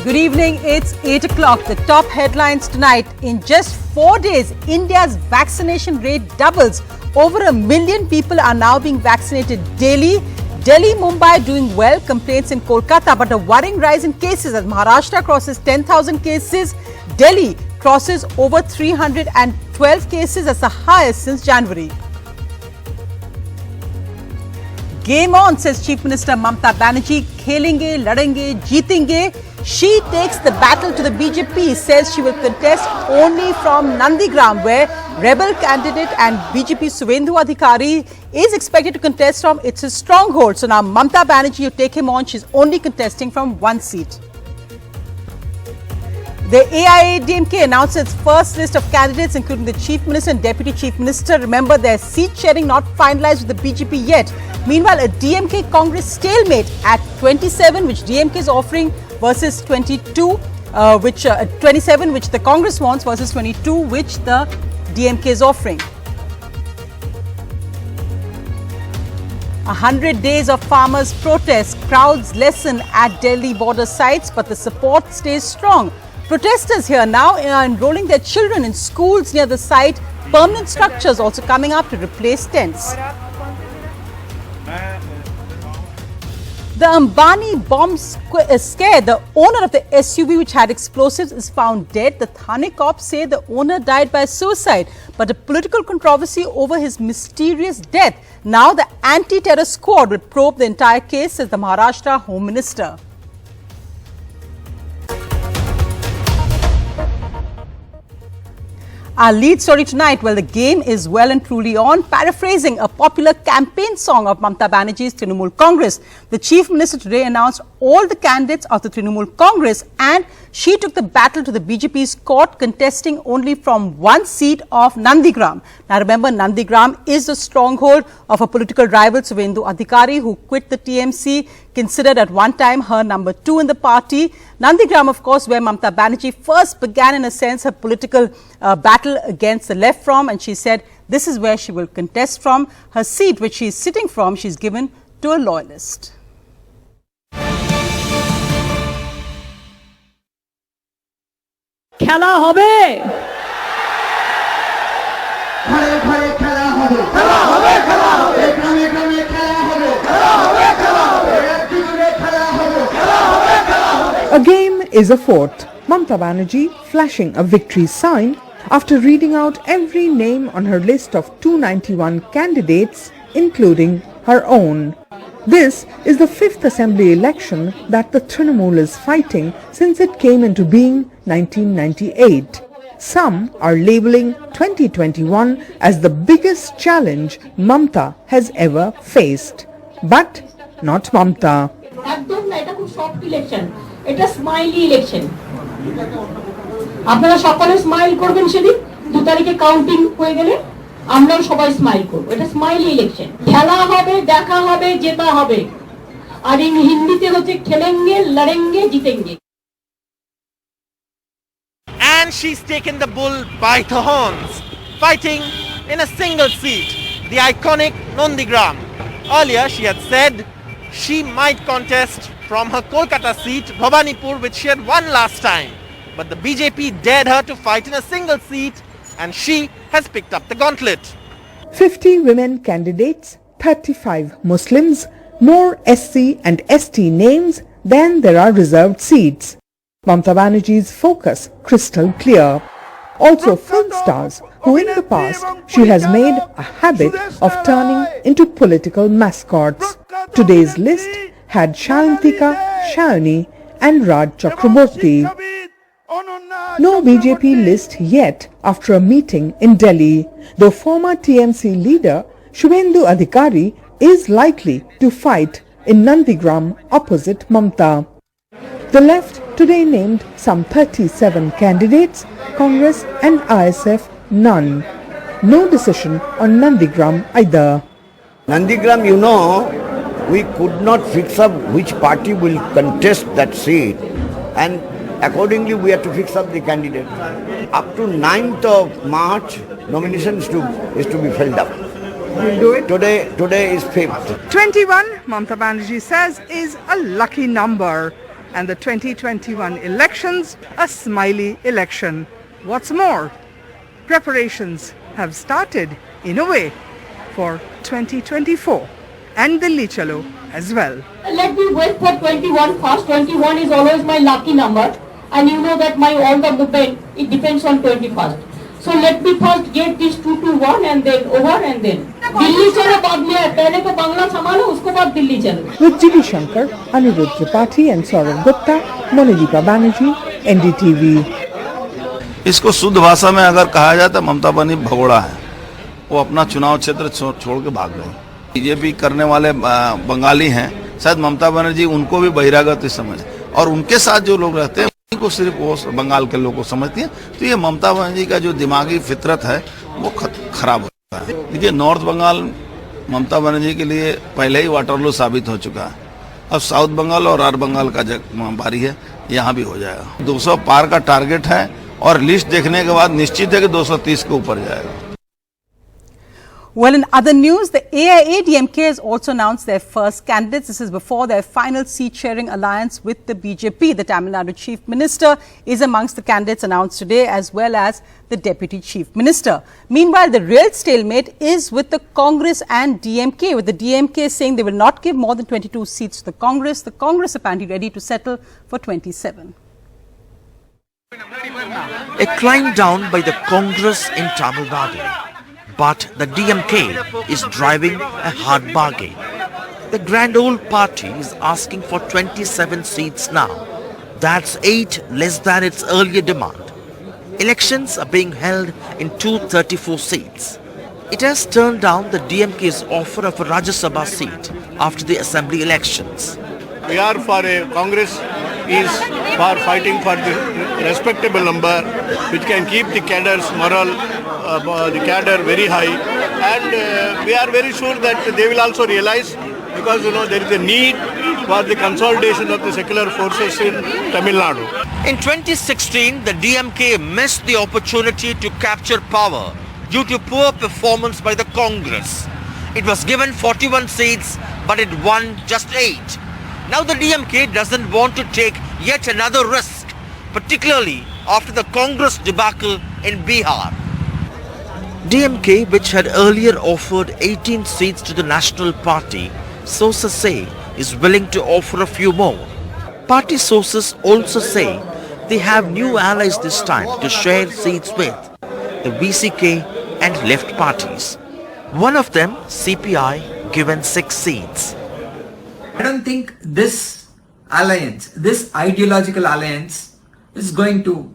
Good evening, it's 8 o'clock. The top headlines tonight. In just 4 days, India's vaccination rate doubles. Over 1 million people are now being vaccinated daily. Delhi, Mumbai doing well, complaints in Kolkata, but a worrying rise in cases as Maharashtra crosses 10,000 cases. Delhi crosses over 312 cases as the highest since January. Game on, says Chief Minister Mamata Banerjee. Khelenge, ladenge, jeetenge. She takes the battle to the BJP, says she will contest only from Nandigram, where rebel candidate and BJP Suvendu Adhikari is expected to contest from. It's his stronghold. So now Mamata Banerjee, you take him on, she's only contesting from one seat. The AIADMK announced its first list of candidates, including the Chief Minister and Deputy Chief Minister. Remember, their seat sharing not finalized with the BJP yet. Meanwhile, a DMK Congress stalemate at 27, which DMK is offering, versus 22, 27, which the Congress wants, versus 22, which the DMK is offering. 100 days of farmers' protests, crowds lessen at Delhi border sites, but the support stays strong. Protesters here now are enrolling their children in schools near the site. Permanent structures also coming up to replace tents. The Ambani bomb scare, the owner of the SUV which had explosives is found dead. The Thane cops say the owner died by suicide, but a political controversy over his mysterious death. Now the anti-terror squad will probe the entire case, says the Maharashtra Home Minister. Our lead story tonight, well, the game is well and truly on. Paraphrasing a popular campaign song of Mamata Banerjee's Trinamool Congress, the Chief Minister today announced all the candidates of the Trinamool Congress, and she took the battle to the BJP's court, contesting only from one seat of Nandigram. Now remember, Nandigram is the stronghold of a political rival, Suvendu Adhikari, who quit the TMC, considered at one time her number 2 in the party. Nandigram, of course, where Mamata Banerjee first began, in a sense, her political battle against the left from, and she said this is where she will contest from. Her seat, which she is sitting from, she's given to a loyalist. খেলা হবে ঘরে ঘরে খেলা হবে খেলা হবে খেলা হবে গ্রামে গ্রামে খেলা হবে খেলা হবে খেলা হবে রাজ্যে খেলা হবে খেলা হবে খেলা হবে A game is afoot. Mamata Banerjee flashing a victory sign after reading out every name on her list of 291 candidates, including her own. This is the 5th assembly election that the Trinamool is fighting since it came into being 1998. Some are labelling 2021 as the biggest challenge Mamata has ever faced. But not Mamata. একদম না, এটা খুব soft election, এটা smiley election. আপনারা সকলে smile করবেন সেদিন 2 তারিখে কাউন্টিং হয়ে গেলে আমরাও সবাই স্মাইল করব। এটা স্মাইলি ইলেকশন, খেলা হবে, দেখা হবে, জেতা হবে। আর হিন্দিতে হচ্ছে খেলেঙ্গে, লড়েঙ্গে, জিতেঙ্গে। And she's taken the bull by the horns, fighting in a single seat, the iconic Nandigram. Earlier she had said she might contest from her Kolkata seat, Bhowanipore, which she had won last time. But the BJP dared her to fight in a single seat, and she has picked up the gauntlet. 50 women candidates, 35 Muslims, more SC and ST names than there are reserved seats. Mamata Banerjee's focus crystal clear. Also film stars who in the past she has made a habit of turning into political mascots. Today's list had Shayantika, Shayani and Raj Chakraborty. No BJP list yet after a meeting in Delhi, though former TMC leader Suvendu Adhikari is likely to fight in Nandigram opposite Mamata. The left today named some 37 candidates, Congress and ISF none. No decision on Nandigram either. Nandigram, you know, we could not fix up which party will contest that seat, and accordingly we have to fix up the candidate. Up to 9th of March, nomination is to be filled up. We'll do it. Today is 5th. 21, Mamata Banerjee says, is a lucky number. and the 2021 elections a smiley election. What's more, preparations have started in a way for 2024 and Delhi Chalo as well. Let me wait for 21 first. 21 is always my lucky number, and you know that my all the movement, it depends on 21st. So let me first get this 2 to 1 and then over and then. Delhi chalo baad mein hai, pehle to Bangla sambhalo, usko baad Delhi chalo. With G.D. Shankar, Anirudh Tripathi and Saurav Gupta, Mamata Banerjee, NDTV. इसको शुद्ध भाषा में अगर कहा जाए तो ममता बनी भगोड़ा है। वो अपना चुनाव क्षेत्र छोड़ के भाग गए। बीजेपी करने वाले बंगाली हैं, शायद ममता बनर्जी उनको भी बहिरागत समझ, और उनके साथ जो लोग रहते हैं उनको सिर्फ वो बंगाल के लोगों को समझती हैं। तो ये ममता बनर्जी का जो दिमागी फितरत है वो खराब होता है। देखिए, नॉर्थ बंगाल ममता बनर्जी के लिए पहले ही वाटरलू साबित हो चुका है। अब साउथ बंगाल और आर बंगाल का बारी है, यहाँ भी हो जाएगा। 200 पार का टारगेट है और लिस्ट देखने के बाद निश्चित है कि 230 के ऊपर जाएगा। Well, in other news, the AIADMK has also announced their first candidates. This is before their final seat-sharing alliance with the BJP. The Tamil Nadu Chief Minister is amongst the candidates announced today, as well as the Deputy Chief Minister. Meanwhile, the real stalemate is with the Congress and DMK, with the DMK saying they will not give more than 22 seats to the Congress. The Congress apparently ready to settle for 27. A climb down by the Congress in Tamil Nadu. But the DMK is driving a hard bargain. The Grand Old Party is asking for 27 seats now. That's 8 less than its earlier demand. Elections are being held in 234 seats. It has turned down the DMK's offer of a Rajya Sabha seat after the assembly elections. We are for a Congress is for fighting for the respectable number which can keep the cadre's morale, the cadre very high, and we are very sure that they will also realize, because there is a need for the consolidation of the secular forces in Tamil Nadu. In 2016, the DMK missed the opportunity to capture power due to poor performance by the Congress. It was given 41 seats, but it won just 8. Now the DMK doesn't want to take yet another risk, particularly after the Congress debacle in Bihar. DMK, which had earlier offered 18 seats to the National Party, sources say is willing to offer a few more. Party sources also say they have new allies this time to share seats with, the VCK and left parties. One of them, CPI, given 6 seats. I don't think this alliance, this ideological alliance, is going to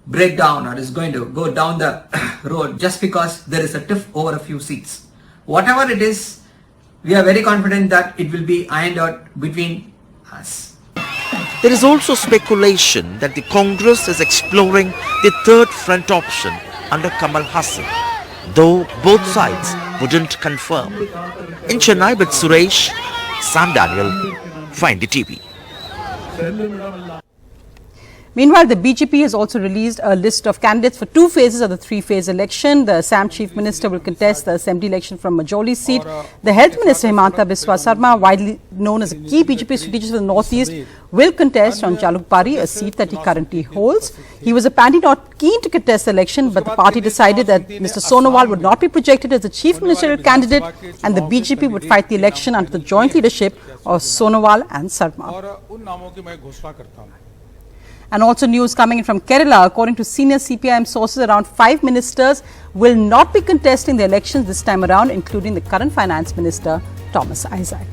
break down or is going to go down the road just because there is a tiff over a few seats. Whatever it is, we are very confident that it will be ironed out between us. There is also speculation that the Congress is exploring the third front option under Kamal Hassan, though both sides wouldn't confirm. In Chennai with Suresh, Sam Daniel, Find the TV. Meanwhile, the BJP has also released a list of candidates for 2 phases of the 3-phase election. The Assam Chief Minister will contest the Assembly election from Majoli seat. The Health Minister Himanta Biswa Sarma, widely known as a key BJP strategist for the Northeast, will contest on Jalukbari, a seat that he currently holds. He was apparently not keen to contest the election, but the party decided that Mr. Sonowal would not be projected as the Chief Ministerial candidate, and the BJP would fight the election under the joint leadership of Sonowal and Sarma. And also news coming in from Kerala, according to senior CPIM sources, around 5 ministers will not be contesting the elections this time around, including the current Finance Minister, Thomas Isaac.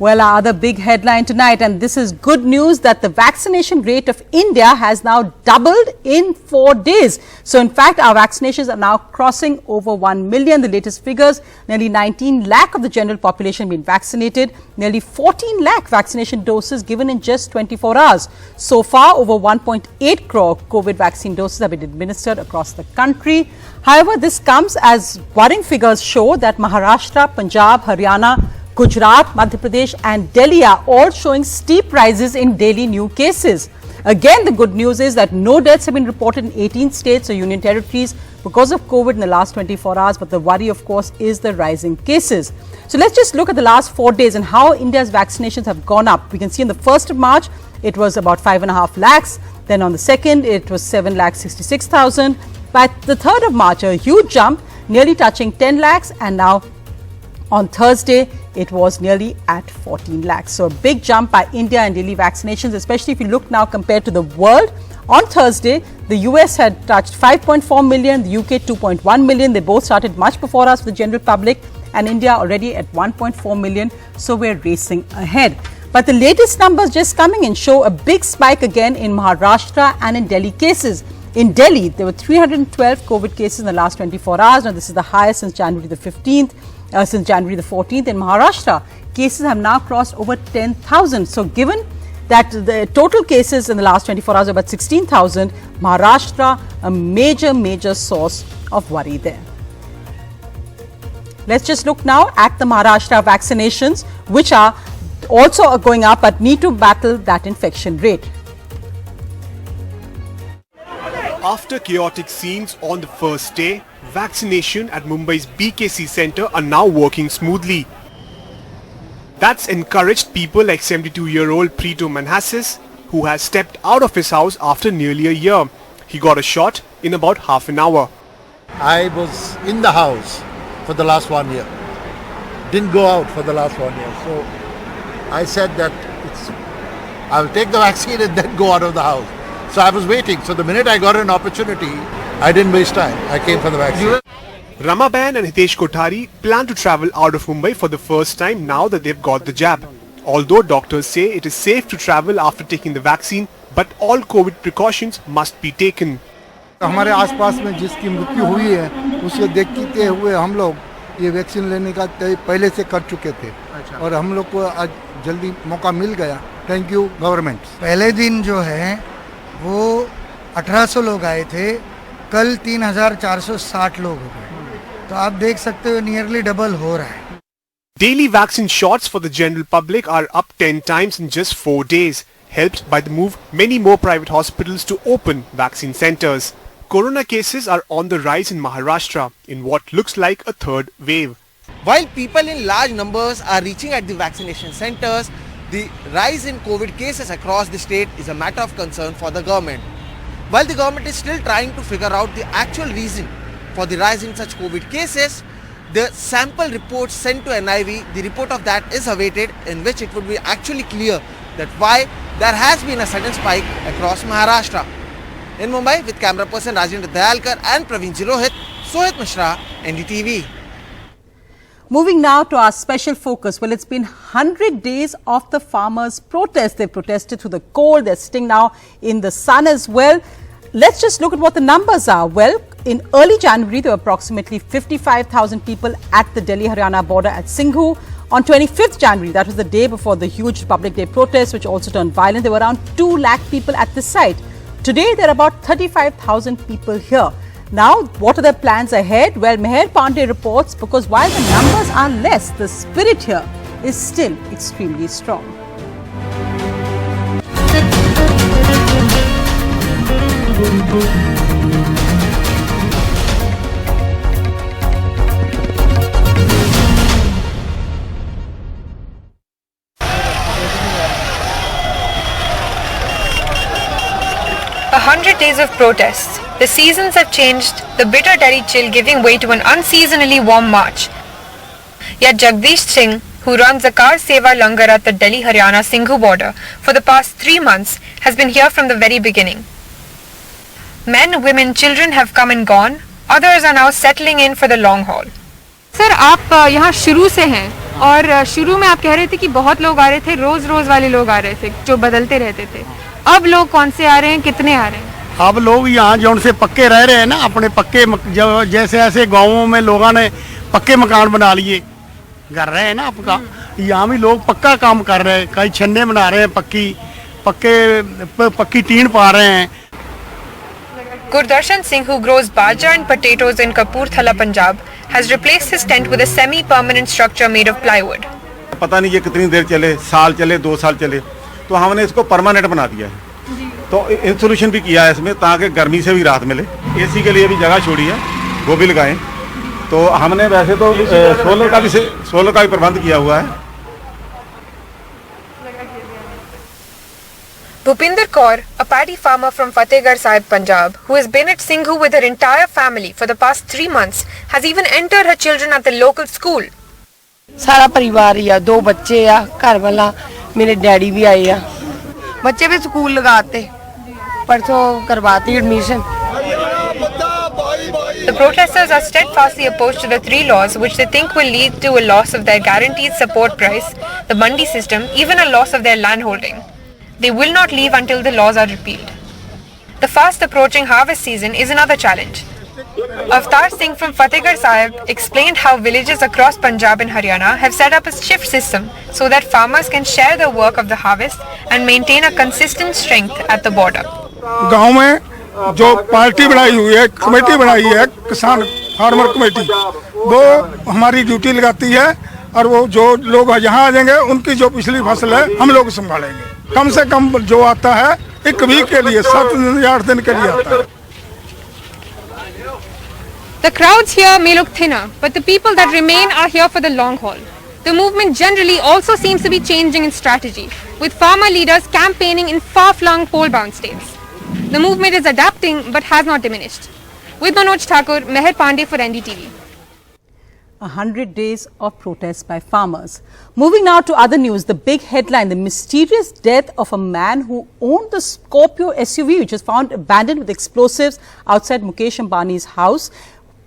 Well, our other big headline tonight, and this is good news, that the vaccination rate of India has now doubled in 4 days. So, in fact, our vaccinations are now crossing over 1 million. The latest figures, nearly 19 lakh of the general population been vaccinated. Nearly 14 lakh vaccination doses given in just 24 hours. So far, over 1.8 crore COVID vaccine doses have been administered across the country. However, this comes as worrying figures show that Maharashtra, Punjab, Haryana, Gujarat, Madhya Pradesh and Delhi are all showing steep rises in daily new cases. Again, the good news is that no deaths have been reported in 18 states or union territories because of COVID in the last 24 hours. But the worry, of course, is the rising cases. So let's just look at the last 4 days and how India's vaccinations have gone up. We can see on the 1st of March, it was about 5.5 lakhs. Then on the 2nd, it was 7,66,000. By the 3rd of March, a huge jump, nearly touching 10 lakhs. And now on Thursday, it was nearly at 14 lakhs. So a big jump by India in daily vaccinations, especially if you look now compared to the world. On Thursday, the US had touched 5.4 million, the UK 2.1 million. They both started much before us for the general public, and India already at 1.4 million. So we're racing ahead. But the latest numbers just coming in show a big spike again in Maharashtra and in Delhi cases. In Delhi, there were 312 COVID cases in the last 24 hours. Now, this is the highest since January the 15th. Since January the 14th. In Maharashtra, cases have now crossed over 10,000. So given that the total cases in the last 24 hours are about 16,000, Maharashtra, a major source of worry there. Let's just look now at the Maharashtra vaccinations, which are also going up but need to battle that infection rate. After chaotic scenes on the first day, vaccination at Mumbai's BKC centre are now working smoothly. That's encouraged people like 72-year-old Preeto Manhassis, who has stepped out of his house after nearly a year. He got a shot in about half an hour. I was in the house for the last 1 year. Didn't go out for the last 1 year. So I said that I'll take the vaccine and then go out of the house. So I was waiting. So the minute I got an opportunity, I didn't waste time. I came for the vaccine. Ramaban and Hitesh Kothari plan to travel out of Mumbai for the first time now that they've got the jab. Although doctors say it is safe to travel after taking the vaccine, but all COVID precautions must be taken. हमारे आसपास में जिसकी मृत्यु हुई है, उसे देखते हुए हम लोग ये वैक्सीन लेने का पहले से कर चुके थे और हम लोग को आज जल्दी मौका मिल गया. Thank you government. पहले दिन जो है वो 1800 लोग आए थे, कल 3460 लोग हो गए. तो आप देख सकते हो नियरली डबल हो रहा है. Daily vaccine shots for the general public are up 10 times in just 4 days, helped by the move many more private hospitals to open vaccine centers. Corona cases are on the rise in Maharashtra in what looks like a third wave. While people in large numbers are reaching at the vaccination centers, the rise in COVID cases across the state is a matter of concern for the government. While the government is still trying to figure out the actual reason for the rise in such COVID cases, the sample report sent to NIV, the report of that is awaited, in which it would be actually clear that why there has been a sudden spike across Maharashtra. In Mumbai, with camera person Rajendra Dayalkar and Praveen Jirohit, Sohit Mishra, NDTV. Moving now to our special focus. Well, it's been 100 days of the farmers' protest. They've protested through the cold. They're sitting now in the sun as well. Let's just look at what the numbers are. Well, in early January, there were approximately 55,000 people at the Delhi-Haryana border at Singhu. On 25th January, that was the day before the huge Republic Day protests, which also turned violent, there were around 2 lakh people at the site. Today, there are about 35,000 people here. Now, what are their plans ahead? Well, Meher Pandey reports, because while the numbers are less, the spirit here is still extremely strong. A 100 days of protests. The seasons have changed, the bitter Delhi chill giving way to an unseasonally warm March. Yet Jagdish Singh, who runs the Car Seva Langar at the Delhi-Haryana Singhu border for the past 3 months, has been here from the very beginning. Men, women, children have come and gone. Others are now settling in for the long haul. Sir, आप यहाँ शुरू से हैं और शुरू में आप कह रहे थे कि बहुत लोग आ रहे थे, रोज वाले लोग आ रहे थे जो बदलते रहते थे. अब लोग कौन से आ रहे हैं, कितने आ रहे हैं? अब लोग यहाँ जो उनसे पक्के रह रहे हैं ना, अपने पक्के जैसे ऐसे गाँवों में लोगों ने पक्के मकान बना लिए, कर रहे हैं ना आपका. यहाँ भी लोग पक्का काम कर रहे हैं, कई छन्ने बना रहे हैं, पक्की टीन पा रहे हैं. Gurdarshan Singh, who grows baja and potatoes in Kapurthala, Punjab, has replaced his tent with a semi-permanent structure made of plywood. पता नहीं ये कितनी देर चले, साल चले, 2 साल चले, तो हमने इसको परमानेंट बना दिया है. तो इंसुलेशन भी किया है इसमें ताकि गर्मी से भी राहत मिले। एसी के लिए भी जगह छोड़ी है, वो भी लगाएं। तो हमने वैसे तो सोलर का भी प्रबंध किया हुआ है। Bhupinder Kaur, a paddy farmer from Fatehgarh Sahib, Punjab, who has been at Singhu with her entire family for the past 3 months, has even entered her children at the local school. सारा परिवार ही आ, 2 बच्चे आ, घर वाला मेरे daddy भी आए आ, बच्चे भी स्कूल लगाते, परसों करवाती admission. The protesters are steadfastly opposed to the 3 laws which they think will lead to a loss of their guaranteed support price, the mandi system, even a loss of their land holding. They will not leave until the laws are repealed. The fast approaching harvest season is another challenge. Avtar Singh from Fatehgarh Sahib explained how villages across Punjab and Haryana have set up a shift system so that farmers can share the work of the harvest and maintain a consistent strength at the border. गांव में जो party बनाई हुई है, committee बनाई है, किसान farmer committee, वो हमारी ड्यूटी लगाती है और वो जो लोग यहाँ आ जाएंगे उनकी जो पिछली फसल है हम लोग संभालेंगे। कम से कम जो आता है 1 वीक के लिए, 7 दिन या 8 दिन के लिए आता है। The crowds here may look thinner, but the people that remain are here for the long haul. The movement generally also seems to be changing in strategy, with farmer leaders campaigning in far-flung pole-bound states. The movement is adapting but has not diminished. With Manoj Thakur, Meher Pandey for NDTV. 100 days of protests by farmers. Moving now to other news, the big headline, the mysterious death of a man who owned the Scorpio SUV which was found abandoned with explosives outside Mukesh Ambani's house.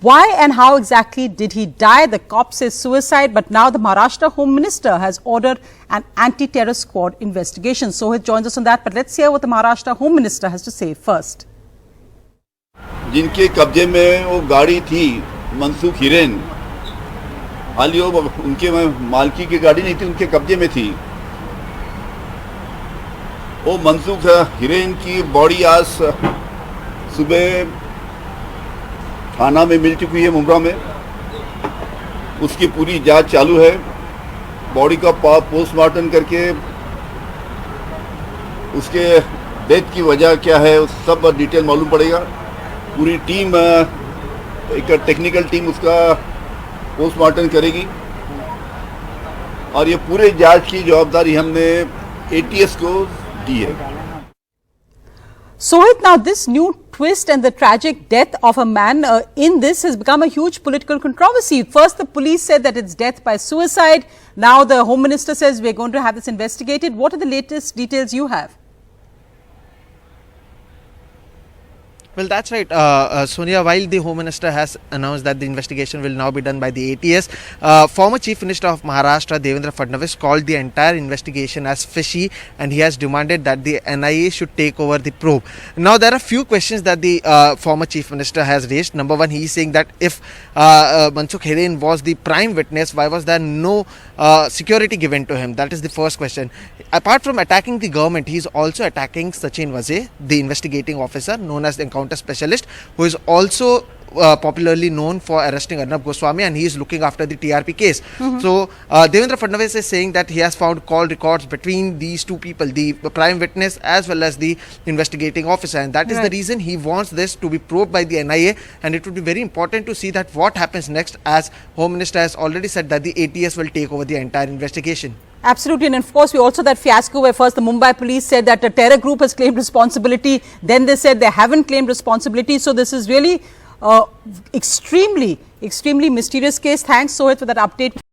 Why and how exactly did he die? The cop says suicide, but now the Maharashtra Home Minister has ordered an anti-terror squad investigation. Sohit joins us on that, but let's hear what the Maharashtra Home Minister has to say first. जिनके कब्जे में वो गाड़ी थी मनसुख हिरेन, हाल वो उनके मालकी की गाड़ी नहीं थी, उनके कब्जे में थी। वो मनसुख हिरेन की बॉडी आज सुबह थाना में मिल चुकी है मुंब्रा में। उसकी पूरी जांच चालू है। बॉडी का पोस्टमार्टम करके उसके डेथ की वजह क्या है उस सब डिटेल मालूम पड़ेगा। पूरी टीम, एक टेक्निकल टीम उसका पोस्टमार्टम करेगी और ये पूरे जांच की जवाबदारी हमने ATS को दी है। Sohit, now this new twist and the tragic death of a man in this has become a huge political controversy. First, the police said that it's death by suicide. Now the Home Minister says we're going to have this investigated. What are the latest details you have? Well, that's right, Sonia. While the Home Minister has announced that the investigation will now be done by the ATS, former Chief Minister of Maharashtra, Devendra Fadnavis, called the entire investigation as fishy, and he has demanded that the NIA should take over the probe. Now, there are few questions that the former Chief Minister has raised. Number one, he is saying that if Mansukh Hiren was the prime witness, why was there no security given to him? That is the first question. Apart from attacking the government, he is also attacking Sachin Vaze, the investigating officer known as the encounter specialist, who is also popularly known for arresting Arnab Goswami, and he is looking after the TRP case. So Devendra Fadnavis is saying that he has found call records between these two people, the prime witness as well as the investigating officer, and that is the reason he wants this to be probed by the NIA, and it would be very important to see that what happens next, as Home Minister has already said that the ATS will take over the entire investigation. Absolutely, and of course we also that fiasco where first the Mumbai police said that a terror group has claimed responsibility, then they said they haven't claimed responsibility. So this is really extremely mysterious case. Thanks, Sohit, for that update.